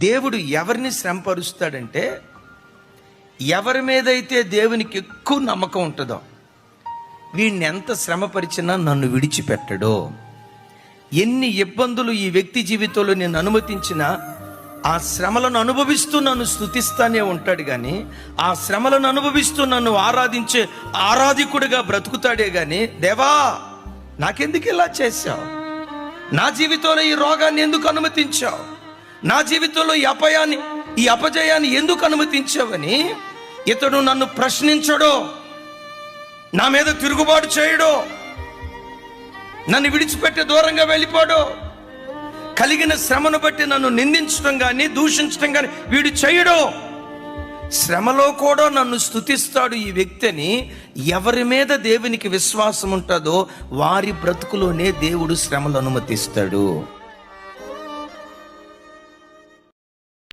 దేవుడు ఎవరిని శ్రమపరుస్తాడంటే, ఎవరి మీదైతే దేవునికి ఎక్కువ నమ్మకం ఉంటుందో, వీడిని ఎంత శ్రమపరిచినా నన్ను విడిచిపెట్టడో. ఎన్ని ఇబ్బందులు ఈ వ్యక్తి జీవితంలో నేను అనుమతించినా ఆ శ్రమలను అనుభవిస్తూ నన్ను స్తుతిస్తానే ఉంటాడు. కానీ ఆ శ్రమలను అనుభవిస్తూ నన్ను ఆరాధించే ఆరాధికుడిగా బ్రతుకుతాడే కానీ, దేవా నాకెందుకు ఇలా చేశావు, నా జీవితంలో ఈ రోగాన్ని ఎందుకు అనుమతించావు, నా జీవితంలో ఈ అపజయాన్ని ఎందుకు అనుమతించావని ఇతడు నన్ను ప్రశ్నించడో, నా మీద తిరుగుబాటు చేయడో, నన్ను విడిచిపెట్టి దూరంగా వెళ్ళిపోడో, కలిగిన శ్రమను బట్టి నన్ను నిందించడం కానీ దూషించడం కానీ వీడు చేయడో. శ్రమలో కూడా నన్ను స్తుతిస్తాడు ఈ వ్యక్తిని. ఎవరి మీద దేవునికి విశ్వాసం ఉంటుందో వారి బ్రతుకులోనే దేవుడు శ్రమలు అనుమతిస్తాడు.